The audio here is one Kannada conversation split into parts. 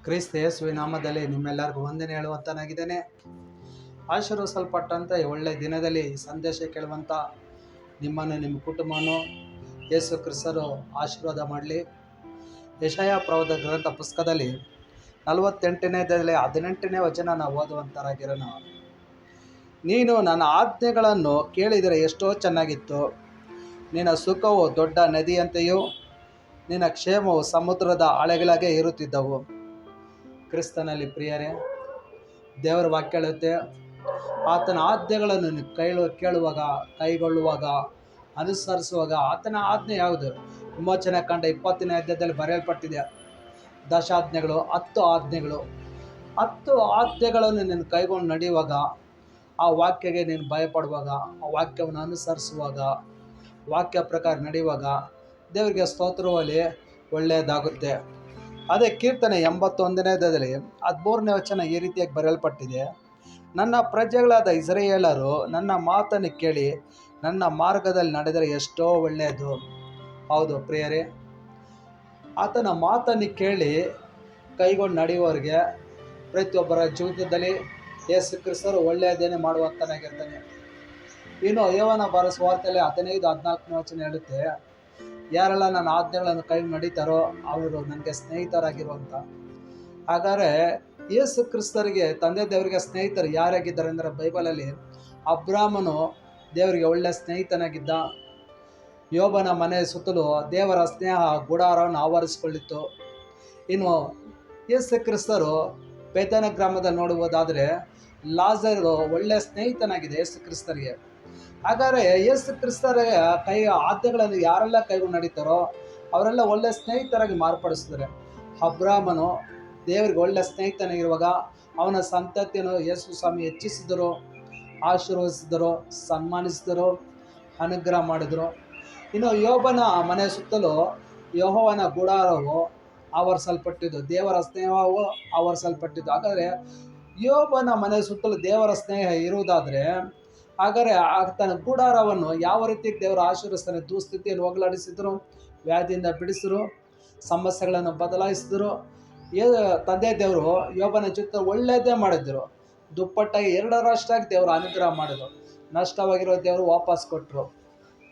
ಕ್ರಿಸ್ತ ಯೇಸುವಿನ ನಾಮದಲ್ಲಿ ನಿಮ್ಮೆಲ್ಲರಿಗೂ ವಂದನೆ ಹೇಳುವಂತನಾಗಿದ್ದೇನೆ. ಆಶೀರ್ವದಿಸಲ್ಪಟ್ಟಂಥ ಈ ಒಳ್ಳೆಯ ದಿನದಲ್ಲಿ ಸಂದೇಶ ಕೇಳುವಂಥ ನಿಮ್ಮನ್ನು ನಿಮ್ಮ ಕುಟುಂಬವನ್ನು ಯೇಸು ಕ್ರಿಸ್ತರು ಆಶೀರ್ವಾದ ಮಾಡಲಿ. ಯೆಶಾಯ ಪ್ರವಾದ ಗ್ರಂಥ ಪುಸ್ತಕದಲ್ಲಿ 48ನೇದಲ್ಲಿ 18ನೇ ವಚನ ನಾವು ಓದುವಂತರಾಗಿರೋಣ. ನೀನು ನನ್ನ ಆಜ್ಞೆಗಳನ್ನು ಕೇಳಿದರೆ ಎಷ್ಟೋ ಚೆನ್ನಾಗಿತ್ತು. ನಿನ್ನ ಸುಖವು ದೊಡ್ಡ ನದಿಯಂತೆಯೂ ನಿನ್ನ ಕ್ಷೇಮವು ಸಮುದ್ರದ ಅಲೆಗಳಾಗೆ ಇರುತ್ತಿದ್ದವು. ಕ್ರಿಸ್ತನಲ್ಲಿ ಪ್ರಿಯರೇ, ದೇವರ ವಾಕ್ಯ ಹೇಳುತ್ತೆ, ಆತನ ಆಜ್ಞೆಗಳನ್ನು ಕೇಳುವಾಗ, ಕೈಗೊಳ್ಳುವಾಗ, ಅನುಸರಿಸುವಾಗ. ಆತನ ಆಜ್ಞೆ ಯಾವುದು? ವಿಮೋಚನೆ ಕಂಡ 20ನೇ ಅಧ್ಯಾಯದಲ್ಲಿ ಬರೆಯಲ್ಪಟ್ಟಿದೆ. ದಶಾಜ್ಞೆಗಳು, 10 ಆಜ್ಞೆಗಳು. 10 ಆಜ್ಞೆಗಳನ್ನು ನೀನು ಕೈಗೊಂಡು ನಡೆಯುವಾಗ, ಆ ವಾಕ್ಯಗೆ ನೀನು ಭಯಪಡುವಾಗ, ಆ ವಾಕ್ಯವನ್ನು ಅನುಸರಿಸುವಾಗ, ವಾಕ್ಯ ಪ್ರಕಾರ ನಡೆಯುವಾಗ ದೇವರಿಗೆ ಸ್ತೋತ್ರವಲ್ಲಿ ಒಳ್ಳೆಯದಾಗುತ್ತೆ. ಅದೇ ಕೀರ್ತನೆ 81ನೇದಲ್ಲಿ 13ನೇ ವಚನ ಈ ರೀತಿಯಾಗಿ ಬರೆಯಲ್ಪಟ್ಟಿದೆ. ನನ್ನ ಪ್ರಜೆಗಳಾದ ಇಸ್ರಾಯೇಲರು ನನ್ನ ಮಾತನ್ನು ಕೇಳಿ ನನ್ನ ಮಾರ್ಗದಲ್ಲಿ ನಡೆದರೆ ಎಷ್ಟೋ ಒಳ್ಳೆಯದು. ಹೌದು ಪ್ರಿಯರೇ, ಆತನ ಮಾತನ್ನು ಕೇಳಿ ಕೈಗೊಂಡು ನಡೆಯುವವರಿಗೆ ಪ್ರತಿಯೊಬ್ಬರ ಜೀವಿತದಲ್ಲಿ ಯೇಸು ಕ್ರಿಸ್ತರು ಒಳ್ಳೆಯದೇನೆ ಮಾಡುವಂತನಾಗಿರ್ತಾನೆ. ಇನ್ನು ಯೋಹಾನ ಬರೆದ ಸುವಾರ್ತೆಯಲ್ಲಿ 15:14ನೇ ವಚನ ಹೇಳುತ್ತೆ, ಯಾರೆಲ್ಲ ನನ್ನ ಆಜ್ಞೆಗಳನ್ನು ಕೈ ನಡೀತಾರೋ ಅವರು ನನಗೆ ಸ್ನೇಹಿತರಾಗಿರುವಂಥ. ಹಾಗಾದರೆ ಯೇಸು ಕ್ರಿಸ್ತರಿಗೆ, ತಂದೆ ದೇವರಿಗೆ ಸ್ನೇಹಿತರು ಯಾರಾಗಿದ್ದಾರೆ ಅಂದರೆ, ಬೈಬಲಲ್ಲಿ ಅಬ್ರಾಮನು ದೇವರಿಗೆ ಒಳ್ಳೆಯ ಸ್ನೇಹಿತನಾಗಿದ್ದ. ಯೋಬನ ಮನೆಯ ಸುತ್ತಲೂ ದೇವರ ಸ್ನೇಹ ಗುಡಾರವನ್ನು ಆವರಿಸಿಕೊಳ್ಳಿತ್ತು. ಇನ್ನು ಯೇಸು ಕ್ರಿಸ್ತರು ಬೇತನ ಗ್ರಾಮದಲ್ಲಿ ನೋಡುವುದಾದರೆ ಲಾಜರನು ಒಳ್ಳೆಯ ಸ್ನೇಹಿತನಾಗಿದೆ ಯೇಸು ಕ್ರಿಸ್ತರಿಗೆ. ಹಾಗಾದರೆ ಯೇಸು ಕ್ರಿಸ್ತರ ಆಜ್ಞೆಗಳನ್ನು ಯಾರೆಲ್ಲ ಕೈಗೊಂಡು ನಡೀತಾರೋ ಅವರೆಲ್ಲ ಒಳ್ಳೆಯ ಸ್ನೇಹಿತರಾಗಿ ಮಾರ್ಪಡಿಸಿದ್ದಾರೆ. ಅಬ್ರಾಮನು ದೇವರಿಗೆ ಒಳ್ಳೆಯ ಸ್ನೇಹಿತನಾಗಿರುವಾಗ ಅವನ ಸಂತತಿಯನ್ನು ಯೇಸು ಸ್ವಾಮಿ ಹೆಚ್ಚಿಸಿದರು, ಆಶೀರ್ವದಿಸಿದರು, ಸನ್ಮಾನಿಸಿದರು, ಅನುಗ್ರಹ ಮಾಡಿದರು. ಇನ್ನು ಯೋಬನ ಮನೆಯ ಸುತ್ತಲೂ ಯೆಹೋವನ ಗುಡಾರವು ಆವರಿಸಲ್ಪಟ್ಟಿದ್ದು, ದೇವರ ಸ್ನೇಹವು ಆವರಿಸಲ್ಪಟ್ಟಿದ್ದು. ಹಾಗಾದರೆ ಯೋಬನ ಮನೆಯ ಸುತ್ತಲೂ ದೇವರ ಸ್ನೇಹ ಇರುವುದಾದರೆ, ಹಾಗಾದರೆ ಆತನ ಗುಡಾರವನ್ನು ಯಾವ ರೀತಿ ದೇವರು ಆಶೀರ್ವದಿಸ್ತಾನೆ? ದುಸ್ಥಿತಿಯನ್ನು ಹೋಗಲಾಡಿಸಿದರು, ವ್ಯಾಧಿಯಿಂದ ಬಿಡಿಸಿದರು, ಸಮಸ್ಯೆಗಳನ್ನು ಬದಲಾಯಿಸಿದರು. ತಂದೆ ದೇವರು ಯೋಬನ ಜೊತೆ ಒಳ್ಳೆಯದೇ ಮಾಡಿದ್ರು. ದುಪ್ಪಟ್ಟಾಗಿ 2ರಷ್ಟಾಗಿ ದೇವರು ಅನುಗ್ರಹ ಮಾಡಿದರು. ನಷ್ಟವಾಗಿರೋ ದೇವರು ವಾಪಸ್ ಕೊಟ್ಟರು.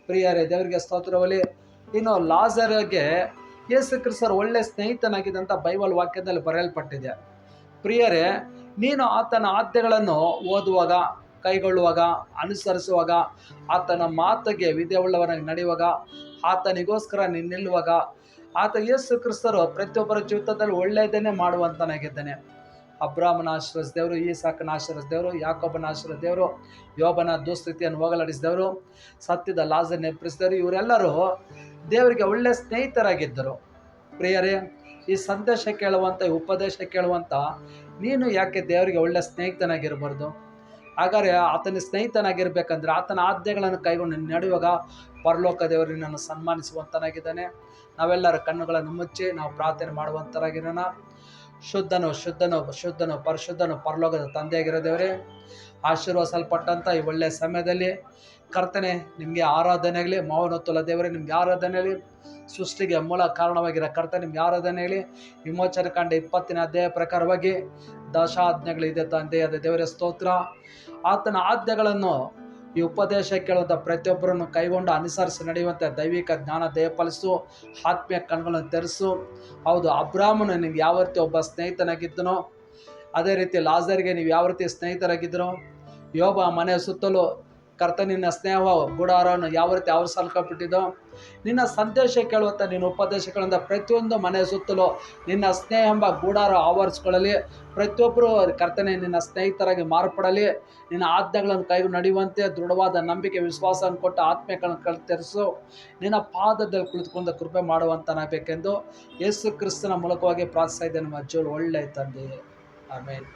ಪ್ರಿಯರೇ, ದೇವರಿಗೆ ಸ್ತೋತ್ರವಲ್ಲಿ. ಇನ್ನು ಲಾಜರಗೆ ಯೇಸು ಕ್ರಿಸ್ತರು ಒಳ್ಳೆಯ ಸ್ನೇಹಿತನಾಗಿದ್ದಂಥ ಬೈಬಲ್ ವಾಕ್ಯದಲ್ಲಿ ಬರೆಯಲ್ಪಟ್ಟಿದೆ. ಪ್ರಿಯರೇ, ನೀನು ಆತನ ಆಜ್ಞೆಗಳನ್ನು ಓದುವಾಗ, ಕೈಗೊಳ್ಳುವಾಗ, ಅನುಸರಿಸುವಾಗ, ಆತನ ಮಾತಿಗೆ ವಿಧೇಯವುಳ್ಳವನಾಗಿ ನಡೆಯುವಾಗ, ಆತನಿಗೋಸ್ಕರ ನೀನು ನಿಲ್ಲುವಾಗ, ಆತ ಯೇಸು ಕ್ರಿಸ್ತರು ಪ್ರತಿಯೊಬ್ಬರ ಜೀವಿತದಲ್ಲಿ ಒಳ್ಳೆಯದನ್ನೇ ಮಾಡುವಂತನಾಗಿದ್ದಾನೆ. ಅಬ್ರಾಮನ ಆಶೀರ್ವದಿಸಿದವರು, ಈಸಾಕನ ಆಶೀರ್ವದಿಸಿದವರು, ಯಾಕೋಬನ ಆಶೀರ್ವದಿಸಿದವರು, ಯೋಬನ ದುಸ್ಥಿತಿಯನ್ನು ಹೋಗಲಾಡಿಸಿದವರು, ಸತ್ಯದ ಲಾಜರನ್ನು ಎಬ್ಬಿಸಿದವರು, ಇವರೆಲ್ಲರೂ ದೇವರಿಗೆ ಒಳ್ಳೆಯ ಸ್ನೇಹಿತರಾಗಿದ್ದರು. ಪ್ರಿಯರೇ, ಈ ಸಂದೇಶ ಕೇಳುವಂಥ, ಈ ಉಪದೇಶ ಕೇಳುವಂಥ ನೀನು ಯಾಕೆ ದೇವರಿಗೆ ಒಳ್ಳೆಯ ಸ್ನೇಹಿತನಾಗಿರಬಾರ್ದು? ಹಾಗಾದರೆ ಆತನ ಸ್ನೇಹಿತನಾಗಿರ್ಬೇಕಂದ್ರೆ ಆತನ ಆಜ್ಞೆಗಳನ್ನು ಕೈಗೊಂಡು ನಡೆಯುವಾಗ ಪರಲೋಕ ದೇವರು ನಿನ್ನನ್ನು ಸನ್ಮಾನಿಸುವಂತನಾಗಿದ್ದಾನೆ. ನಾವೆಲ್ಲರ ಕಣ್ಣುಗಳನ್ನು ಮುಚ್ಚಿ ನಾವು ಪ್ರಾರ್ಥನೆ ಮಾಡುವಂತರಾಗಿರೋಣ. ಶುದ್ಧನು ಶುದ್ಧನು ಶುದ್ಧನು ಪರಿಶುದ್ಧನು ಪರಲೋಕದ ತಂದೆಯಾಗಿರೋ ದೇವರೇ, ಆಶೀರ್ವದಿಸಲ್ಪಟ್ಟಂಥ ಈ ಒಳ್ಳೆಯ ಸಮಯದಲ್ಲಿ ಕರ್ತನೆ ನಿಮಗೆ ಆರಾಧನೆ ಆಗಲಿ. ಮೌನತುಲ ದೇವರೇ ನಿಮ್ಗೆ ಆರಾಧನೆ ಆಗಲಿ. ಸೃಷ್ಟಿಗೆ ಮೂಲ ಕಾರಣವಾಗಿರೋ ಕರ್ತನೆ ನಿಮ್ಗೆ ಆರಾಧನೆ ಆಗಲಿ. ವಿಮೋಚನೆ ಕಂಡ 20ನೇ ಅಧ್ಯಾಯ ಪ್ರಕಾರವಾಗಿ ದಶಾಜ್ಞೆಗಳಿದೆ ತಂದೆಯಾದ ದೇವರ ಸ್ತೋತ್ರ. ಆತನ ಆಜ್ಞೆಗಳನ್ನು ಈ ಉಪದೇಶ ಕೇಳುವಂಥ ಪ್ರತಿಯೊಬ್ಬರನ್ನು ಕೈಗೊಂಡು ಅನುಸರಿಸಿ ನಡೆಯುವಂಥ ದೈವಿಕ ಜ್ಞಾನ ದಯಪಾಲಿಸು, ಆತ್ಮೀಯ ಕಣ್ಗಳನ್ನು ತೆರೆಸು. ಹೌದು, ಅಬ್ರಾಮನು ನಿಮ್ಗೆ ಯಾವ ರೀತಿ ಒಬ್ಬ ಸ್ನೇಹಿತನಾಗಿದ್ದನೋ ಅದೇ ರೀತಿ ಲಾಜರಿಗೆ ನೀವು ಯಾವ ರೀತಿ ಸ್ನೇಹಿತರಾಗಿದ್ದರೋ, ಯೋಬ ಮನೆಯ ಸುತ್ತಲೂ ಕರ್ತನಿನ ಸ್ನೇಹ ಗುಡಾರವನ್ನು ಯಾವ ರೀತಿ ಆವರಿಸಲ್ಪಟ್ಟಿದ್ದೋ, ನಿನ್ನ ಸಂದೇಶ ಕೇಳುವಂಥ ನಿನ್ನ ಉಪದೇಶಗಳಿಂದ ಪ್ರತಿಯೊಂದು ಮನೆಯ ಸುತ್ತಲೂ ನಿನ್ನ ಸ್ನೇಹ ಎಂಬ ಗೂಡಾರ ಆವರಿಸಿಕೊಳ್ಳಲಿ. ಪ್ರತಿಯೊಬ್ಬರು ಕರ್ತನೆ ನಿನ್ನ ಸ್ನೇಹಿತರಾಗಿ ಮಾರ್ಪಡಲಿ. ನಿನ್ನ ಆಜ್ಞೆಗಳನ್ನು ಕೈಗೂ ನಡೆಯುವಂತೆ ದೃಢವಾದ ನಂಬಿಕೆ ವಿಶ್ವಾಸವನ್ನು ಕೊಟ್ಟು ಆತ್ಮೀಯಗಳನ್ನು ತೆರೆಸು. ನಿನ್ನ ಪಾದದಲ್ಲಿ ಕುಳಿತುಕೊಂಡು ಕೃಪೆ ಮಾಡುವಂತನಾಗಬೇಕೆಂದು ಯೇಸು ಕ್ರಿಸ್ತನ ಮೂಲಕವಾಗಿ ಪ್ರಾರ್ಥಿಸ್ತಾ ಇದ್ದೇನೆ. ನಮ್ಮ ಜೀವ ಒಳ್ಳೆಯ ತಂದೆ. ಆಮೇಲೆ